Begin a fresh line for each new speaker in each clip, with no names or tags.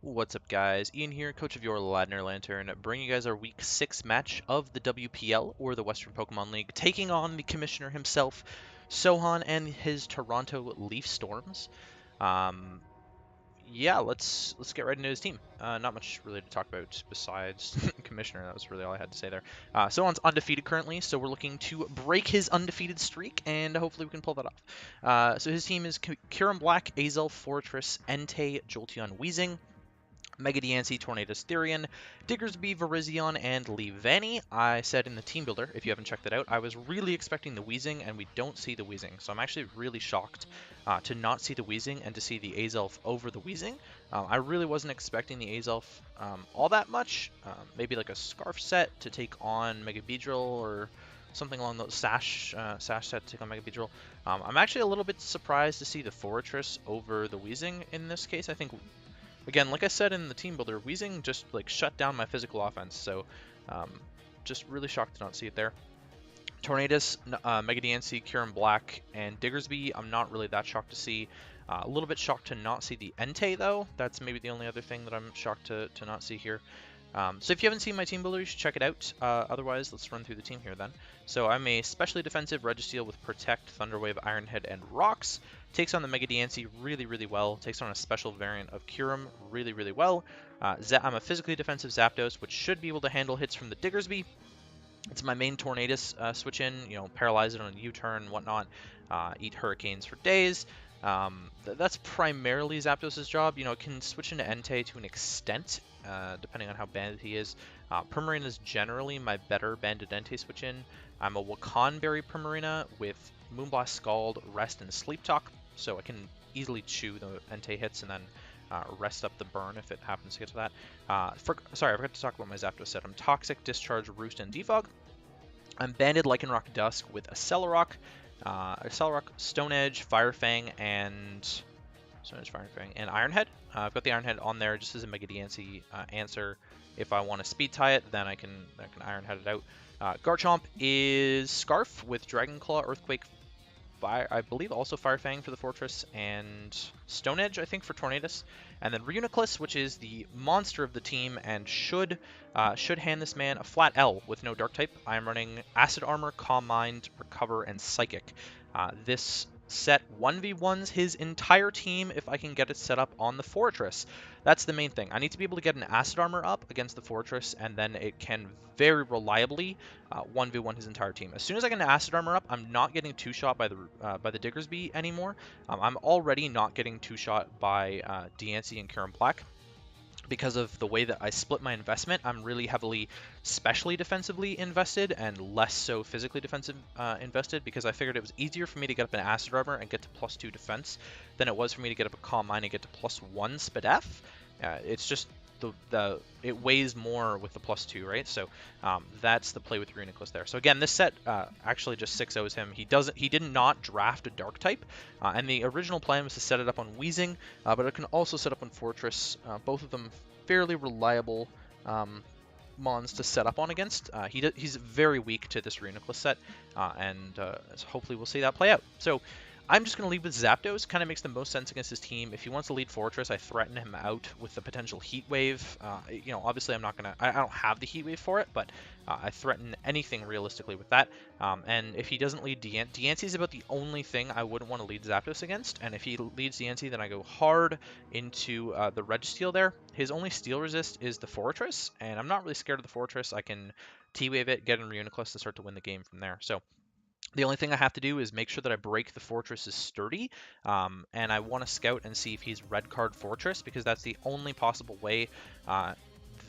What's up, guys? Ian here, coach of your Ladner Lanturn, bringing you guys our Week 6 match of the WPL, or the Western Pokemon League, taking on the commissioner himself, Sohan, and his Toronto Leaf Storms. Um, yeah, let's get right into his team. Not much really to talk about besides commissioner. That was really all I had to say there. Sohan's undefeated currently, so we're looking to break his undefeated streak, and hopefully we can pull that off. So his team is Kyurem-Black, Azel, Fortress, Entei, Jolteon, Weezing, Mega Diancie, Tornadus, Therian, Diggersby, Virizion, and Leavanny. I said in the team builder, if you haven't checked it out, I was really expecting the Weezing, and we don't see the Weezing. So I'm actually really shocked to not see the Weezing and to see the Azelf over the Weezing. I really wasn't expecting the Azelf all that much. Maybe like a Scarf set to take on Mega Beedrill or something along those sash set to take on Mega Beedrill. I'm actually a little bit surprised to see the Fortress over the Weezing in this case. I think, again, like I said in the team builder, Weezing just like shut down my physical offense, so just really shocked to not see it there. Tornadus, Mega Diancie, Kyurem-Black, and Diggersby, I'm not really that shocked to see. A little bit shocked to not see the Entei, though. That's maybe the only other thing that I'm shocked to not see here. So if you haven't seen my team builder, you should check it out. Otherwise, let's run through the team here then. So I'm a specially defensive Registeel with Protect, Thunderwave, Ironhead, and Rocks. Takes on the Mega Diancie really, really well. Takes on a special variant of Kyurem really, really well. I'm a physically defensive Zapdos, which should be able to handle hits from the Diggersby. It's my main Tornadus switch in, paralyze it on a U-turn, whatnot, eat Hurricanes for days. That's primarily Zapdos' job. It can switch into Entei to an extent, depending on how banded he is. Primarina is generally my better banded Entei switch in. I'm a Wakanberry Primarina with Moonblast, Scald, Rest, and Sleep Talk, so I can easily chew the Entei hits and then rest up the burn if it happens to get to that. Sorry, I forgot to talk about my Zapdos set. I'm Toxic, Discharge, Roost, and Defog. I'm banded Lycanroc-Dusk with Accelerock, Stone Edge, Fire Fang, and Ironhead. I've got the Ironhead on there just as a Mega Diancie answer. If I want to speed tie it, then I can Ironhead it out. Garchomp is Scarf with Dragon Claw, Earthquake, I believe also Fire Fang for the Fortress, and Stone Edge, I think, for Tornadus. And then Reuniclus, which is the monster of the team and should hand this man a flat L with no Dark type. I am running Acid Armor, Calm Mind, Recover, and Psychic. This set 1v1s his entire team if I can get it set up on the Fortress. That's the main thing. I need to be able to get an Acid Armor up against the Fortress, and then it can very reliably 1v1 his entire team. As soon as I get an Acid Armor up, I'm not getting two-shot by the Diggersby anymore. I'm already not getting two-shot by Diancie and Kyurem-Black. Because of the way that I split my investment, I'm really heavily specially defensively invested and less so physically defensive invested, because I figured it was easier for me to get up an Acid Armor and get to +2 defense than it was for me to get up a Calm Mind and get to +1 SpDef. It's just it weighs more with the +2, right? So that's the play with Reuniclus there. So again, this set actually just 6-0s him. He did not draft a Dark type, and the original plan was to set it up on Weezing, but it can also set up on Fortress. Both of them fairly reliable mons to set up on against. He's very weak to this Reuniclus set, and so hopefully we'll see that play out. So I'm just going to lead with Zapdos. Kind of makes the most sense against his team. If he wants to lead Fortress, I threaten him out with the potential Heat Wave. Obviously I'm not going to... I don't have the Heat Wave for it, but I threaten anything realistically with that. And if he doesn't lead Diancie is about the only thing I wouldn't want to lead Zapdos against. And if he leads Diancie, then I go hard into the Registeel there. His only Steel Resist is the Fortress, and I'm not really scared of the Fortress. I can T-Wave it, get in Reuniclus to start to win the game from there. So the only thing I have to do is make sure that I break the Fortress's sturdy, and I want to scout and see if he's red card Fortress, because that's the only possible way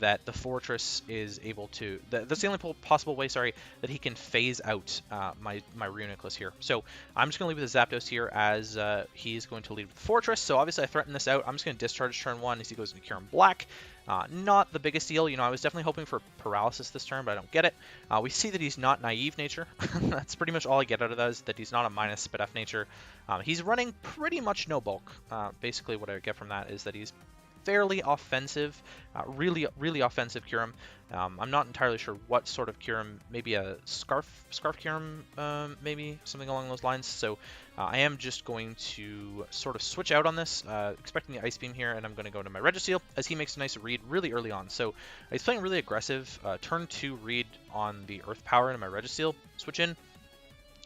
that the Fortress is able to... That's the only possible way, sorry, that he can phase out my Reuniclus here. So I'm just going to leave with the Zapdos here as he's going to lead with the Fortress. So obviously I threaten this out. I'm just going to discharge turn 1 as he goes into Kyurem-Black. Not the biggest deal. I was definitely hoping for paralysis this turn, but I don't get it. We see that he's not naive nature. That's pretty much all I get out of that, is that he's not a minus SpDef nature. He's running pretty much no bulk. Basically what I get from that is that he's fairly offensive, really offensive Kyurem. I'm not entirely sure what sort of Kyurem, maybe a Scarf Kyurem, maybe something along those lines. So I am just going to sort of switch out on this, expecting the Ice Beam here, and I'm going to go to my Registeel as he makes a nice read really early on. So he's playing really aggressive. Turn 2 read on the Earth Power into my Registeel. Switch in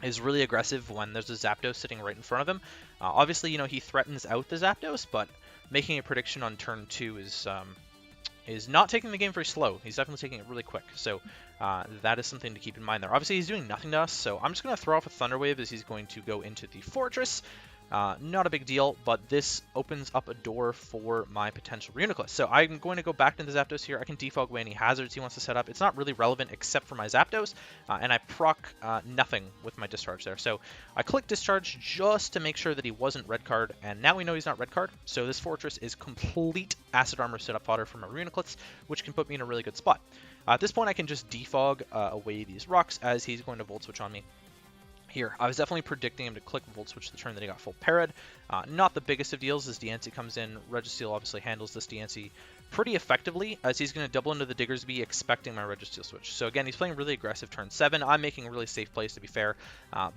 is really aggressive when there's a Zapdos sitting right in front of him. Obviously, you know, he threatens out the Zapdos, but making a prediction on turn 2 is not taking the game very slow. He's definitely taking it really quick. So that is something to keep in mind there. Obviously, he's doing nothing to us, so I'm just going to throw off a Thunder Wave as he's going to go into the Fortress. Not a big deal, but this opens up a door for my potential Reuniclus. So I'm going to go back to the Zapdos here. I can defog away any hazards he wants to set up. It's not really relevant except for my Zapdos, and I proc nothing with my Discharge there. So I click Discharge just to make sure that he wasn't red card, and now we know he's not red card. So this Fortress is complete Acid Armor setup fodder for my Reuniclus, which can put me in a really good spot. At this point, I can just defog away these rocks as he's going to Volt Switch on me. Here, I was definitely predicting him to click Volt Switch the turn that he got full parried. Not the biggest of deals as Diancie comes in. Registeel obviously handles this Diancie pretty effectively as he's going to double into the Diggersby expecting my Registeel switch. So again, he's playing really aggressive turn 7. I'm making really safe plays to be fair,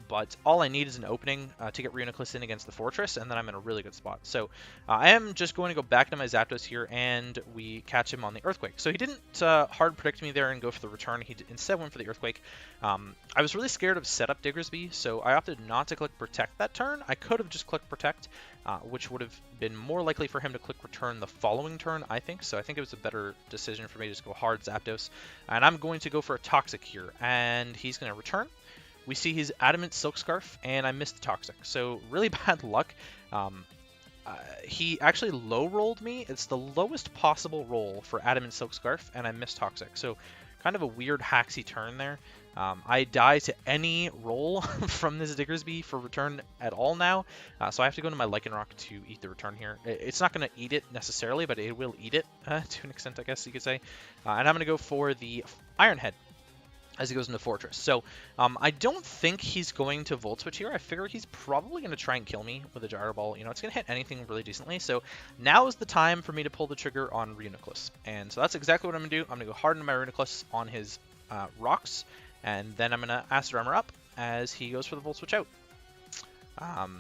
but all I need is an opening to get Reuniclus in against the Fortress, and then I'm in a really good spot. So I am just going to go back to my Zapdos here, and we catch him on the Earthquake. So he didn't hard predict me there and go for the return. He instead went for the Earthquake. I was really scared of setup Diggersby, so I opted not to click Protect that turn. I could have just clicked Protect, which would have been more likely for him to click Return the following turn, I think. So I think it was a better decision for me to just go hard Zapdos. And I'm going to go for a Toxic here, and he's going to return. We see his Adamant Silk Scarf, and I missed the Toxic. So really bad luck. He actually low rolled me. It's the lowest possible roll for Adamant Silk Scarf, and I missed Toxic. So kind of a weird hacksy turn there. I die to any roll from this Diggersby for return at all now, so I have to go into my Lycanroc to eat the return here. It's not going to eat it necessarily, but it will eat it to an extent, I guess you could say. And I'm going to go for the Iron Head as he goes into Fortress. So I don't think he's going to Volt Switch here. I figure he's probably going to try and kill me with a Gyro Ball. You know, it's going to hit anything really decently. So now is the time for me to pull the trigger on Reuniclus. And so that's exactly what I'm going to do. I'm going to go hard into my Reuniclus on his rocks. And then I'm going to Acid Armor up as he goes for the Volt Switch out.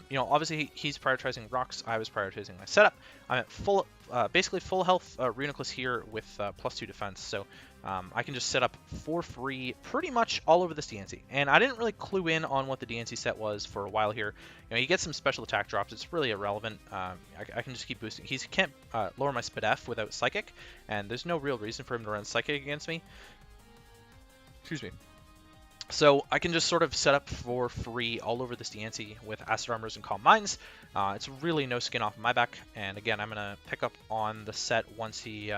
You know, obviously he's prioritizing rocks. I was prioritizing my setup. I'm at full, basically full health Reuniclus here with +2 defense. So I can just set up for free pretty much all over this Diancie. And I didn't really clue in on what the Diancie set was for a while here. You know, he gets some special attack drops. It's really irrelevant. I can just keep boosting. He can't lower my Spadef without Psychic, and there's no real reason for him to run Psychic against me. Excuse me. So I can just sort of set up for free all over this Diancie with Acid Armors and Calm Minds. It's really no skin off my back. And again, I'm going to pick up on the set once he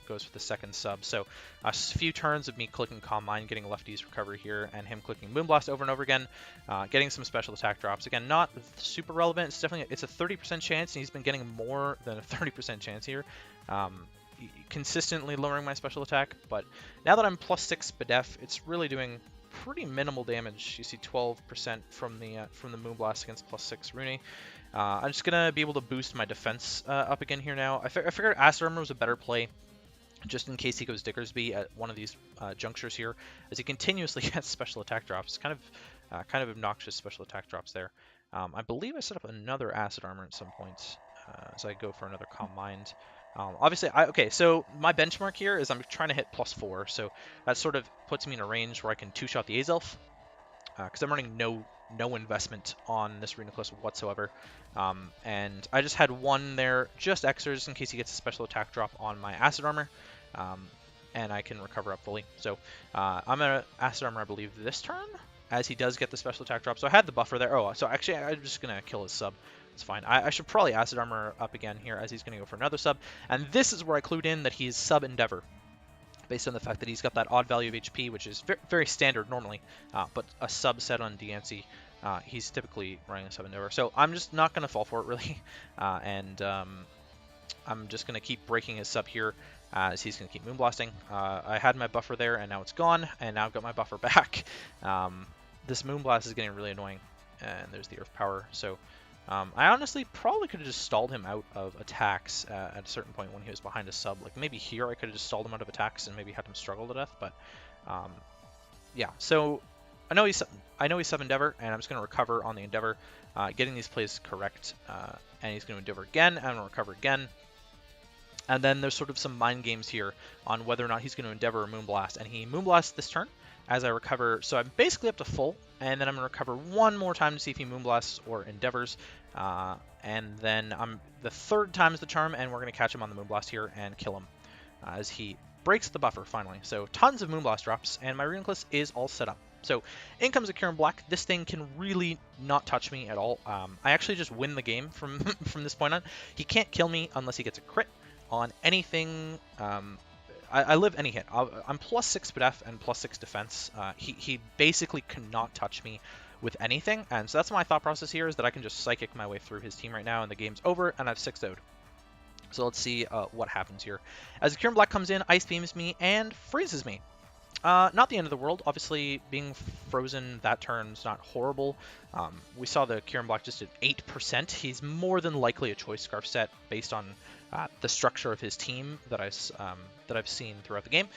goes for the second sub. So a few turns of me clicking Calm Mind, getting Lefty's recovery here, and him clicking Moonblast over and over again, getting some special attack drops. Again, not super relevant. It's a 30% chance, and he's been getting more than a 30% chance here. Consistently lowering my special attack, but now that I'm +6 Spadef, it's really doing pretty minimal damage. You see 12% from the Moonblast against +6 Rooney. I'm just gonna be able to boost my defense up again here now. I figured Acid Armor was a better play, just in case he goes Diggersby at one of these junctures here, as he continuously gets special attack drops. Kind of obnoxious special attack drops there. I believe I set up another Acid Armor at some point, as I go for another Calm Mind. Obviously, okay, so my benchmark here is I'm trying to hit +4, so that sort of puts me in a range where I can two-shot the Azelf, because I'm running no investment on this Reuniclus whatsoever, and I just had one there, just extra, just in case he gets a special attack drop on my Acid Armor, and I can recover up fully. So I'm going to Acid Armor, I believe, this turn, as he does get the special attack drop, so I had the buffer there. Oh, so actually, I'm just going to kill his sub. It's fine. I should probably Acid Armor up again here as he's going to go for another sub. And this is where I clued in that he's sub Endeavor, based on the fact that he's got that odd value of HP, which is very standard normally, but a subset on Diancie, he's typically running a sub Endeavor. So I'm just not going to fall for it, really, and I'm just going to keep breaking his sub here as he's going to keep Moonblasting. I had my buffer there, and now it's gone, and now I've got my buffer back. This Moonblast is getting really annoying, and there's the Earth Power, so I honestly probably could have just stalled him out of attacks at a certain point when he was behind a sub. Like maybe here I could have just stalled him out of attacks and maybe had him struggle to death. But yeah, so I know he's sub Endeavor, and I'm just going to recover on the Endeavor, getting these plays correct, and he's going to Endeavor again, and I'm going to recover again. And then there's sort of some mind games here on whether or not he's going to Endeavor or Moonblast, and he Moonblasts this turn as I recover, so I'm basically up to full, and then I'm going to recover one more time to see if he Moonblasts or Endeavors, and then the third time is the charm, and we're going to catch him on the Moonblast here and kill him as he breaks the buffer finally. So tons of Moonblast drops, and my Reuniclus is all set up. So in comes a Kyurem-Black. This thing can really not touch me at all. I actually just win the game from from this point on. He can't kill me unless he gets a crit on anything. I live any hit. I'm plus 6 def and plus 6 defense. He basically cannot touch me with anything, and so that's my thought process here, is that I can just Psychic my way through his team right now, and the game's over, and I've 6-0'd. So let's see what happens here. As the Kyurem-Black comes in, Ice Beams me and freezes me. Not the end of the world. Obviously, being frozen that turn's not horrible. We saw the Kyurem-Black just at 8%. He's more than likely a Choice Scarf set based on the structure of his team that I've seen throughout the game.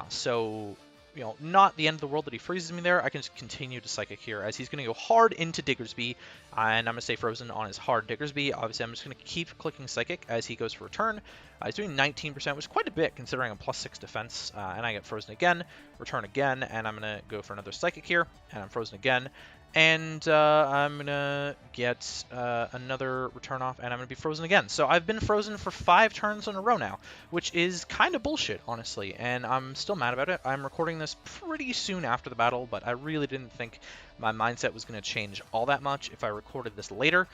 So, you know, not the end of the world that he freezes me there. I can just continue to Psychic here as he's going to go hard into Diggersby, and I'm going to stay frozen on his hard Diggersby. Obviously, I'm just going to keep clicking Psychic as he goes for a turn. He's doing 19%, which is quite a bit considering I'm plus 6 defense, and I get frozen again, return again, and I'm going to go for another Psychic here, and I'm frozen again. And I'm going to get another return off, and I'm going to be frozen again. So I've been frozen for 5 turns in a row now, which is kind of bullshit, honestly, and I'm still mad about it. I'm recording this pretty soon after the battle, but I really didn't think my mindset was going to change all that much if I recorded this later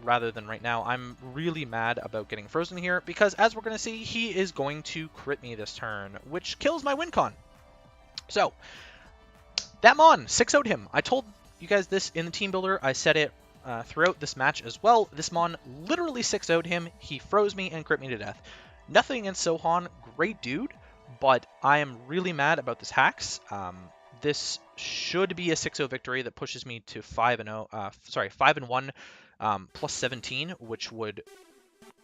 rather than right now. I'm really mad about getting frozen here because, as we're going to see, he is going to crit me this turn, which kills my win con. So, that Mon 6-0'd him. I told you guys this in the team builder. I said it throughout this match as well. This Mon literally 6-0'd him. He froze me and crit me to death. Nothing against Sohan, great dude, but I am really mad about this hacks. This should be a 6-0 victory that pushes me to 5-1 plus 17, which would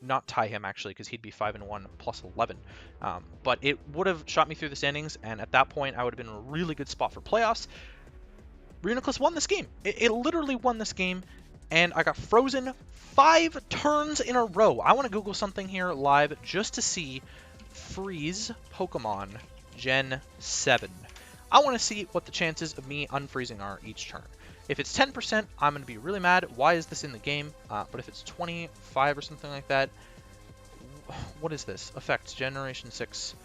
not tie him actually, because he'd be 5-1 plus 11. But it would have shot me through the standings, and at that point I would have been in a really good spot for playoffs. Reuniclus won this game. It literally won this game, and I got frozen 5 turns in a row. I want to Google something here live just to see freeze Pokemon Gen 7. I want to see what the chances of me unfreezing are each turn. If it's 10%, I'm going to be really mad. Why is this in the game? But if it's 25 or something like that, what is this? Effect, Generation 6.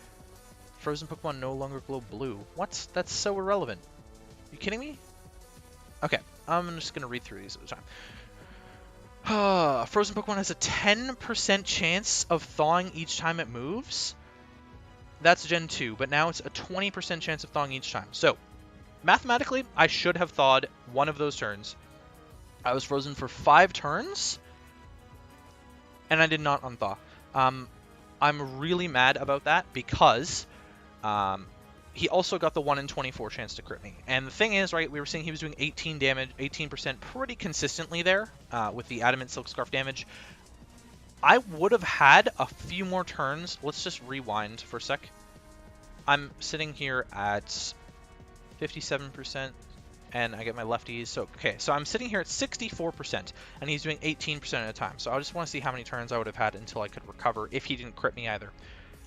Frozen Pokemon no longer glow blue. What? That's so irrelevant. You kidding me? Okay, I'm just going to read through these at a time. Frozen Pokemon has a 10% chance of thawing each time it moves. That's Gen 2, but now it's a 20% chance of thawing each time. So, mathematically, I should have thawed one of those turns. I was frozen for 5 turns, and I did not unthaw. I'm really mad about that because he also got the 1 in 24 chance to crit me. And the thing is, right, we were saying he was doing 18 damage, 18% pretty consistently there with the Adamant Silk Scarf damage. I would have had a few more turns. Let's just rewind for a sec. I'm sitting here at 57%, and I get my lefties. So, okay, so I'm sitting here at 64%, and he's doing 18% at a time. So I just want to see how many turns I would have had until I could recover if he didn't crit me either.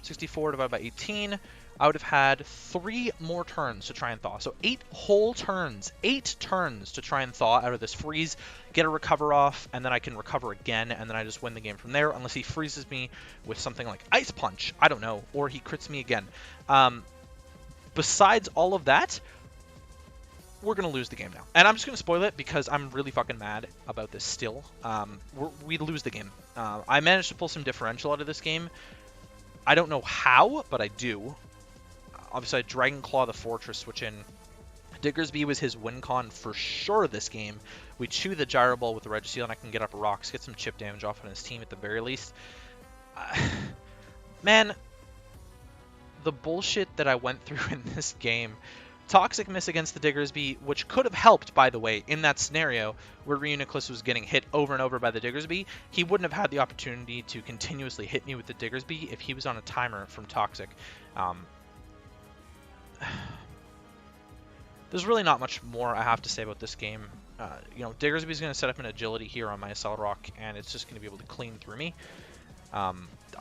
64 divided by 18, I would have had 3 more turns to try and thaw. So 8 whole turns, 8 turns to try and thaw out of this freeze, get a recover off, and then I can recover again, and then I just win the game from there, unless he freezes me with something like Ice Punch, I don't know, or he crits me again. Besides all of that, we're going to lose the game now. And I'm just going to spoil it because I'm really fucking mad about this still. We lose the game. I managed to pull some differential out of this game. I don't know how, but I do. Obviously, I Dragon Claw the Fortress switch in. Diggersby was his win con for sure this game. We chew the Gyro Ball with the Registeel, and I can get up rocks, get some chip damage off on his team at the very least. Man, the bullshit that I went through in this game Toxic miss against the Diggersby, which could have helped, by the way, in that scenario where Reuniclus was getting hit over and over by the Diggersby. He wouldn't have had the opportunity to continuously hit me with the Diggersby if he was on a timer from Toxic. There's really not much more I have to say about this game. You know, Diggersby's going to set up an agility here on my Assault Rock, and it's just going to be able to clean through me.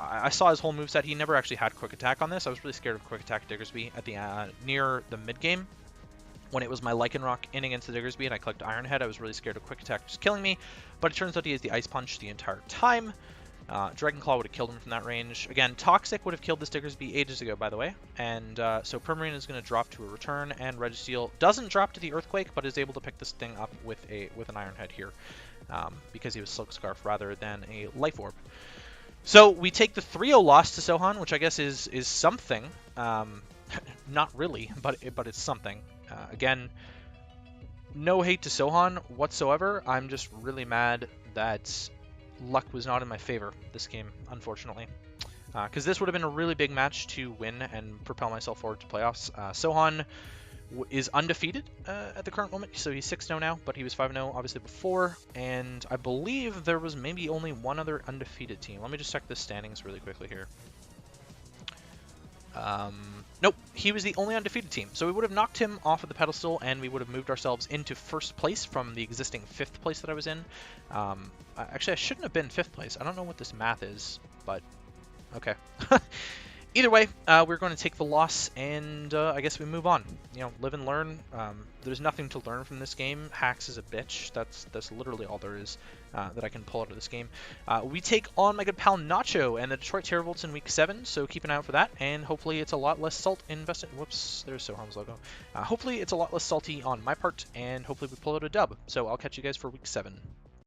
I saw his whole moveset. He never actually had Quick Attack on this. I was really scared of Quick Attack Diggersby at the near the mid game. When it was my Lycanroc in against the Diggersby and I clicked Iron Head, I was really scared of Quick Attack just killing me. But it turns out he has the Ice Punch the entire time. Dragon Claw would have killed him from that range. Again, Toxic would have killed this Diggersby ages ago, by the way. And so Permarine is going to drop to a return, and Registeel doesn't drop to the Earthquake, but is able to pick this thing up with an Iron Head here, because he was Silk Scarf rather than a Life Orb. So we take the 3-0 loss to Sohan, which I guess is something. Not really, but it's something. Again, no hate to Sohan whatsoever. I'm just really mad that luck was not in my favor this game, unfortunately. Because this would have been a really big match to win and propel myself forward to playoffs. Sohan is undefeated at the current moment, so he's 6-0 now, but he was 5-0 obviously before, and I believe there was maybe only one other undefeated team. Let me just check the standings really quickly here. Nope, he was the only undefeated team, so we would have knocked him off of the pedestal, and we would have moved ourselves into first place from the existing 5th place that I was in. Actually, I shouldn't have been 5th place. I don't know what this math is, but okay. Either way, we're going to take the loss, and I guess we move on. You know, live and learn. There's nothing to learn from this game. Hacks is a bitch. That's literally all there is that I can pull out of this game. We take on my good pal Nacho and the Detroit Terravolts in Week 7, so keep an eye out for that, and hopefully it's a lot less salt invested. Whoops, there's Sohan's logo. Hopefully it's a lot less salty on my part, and hopefully we pull out a dub. So I'll catch you guys for Week 7.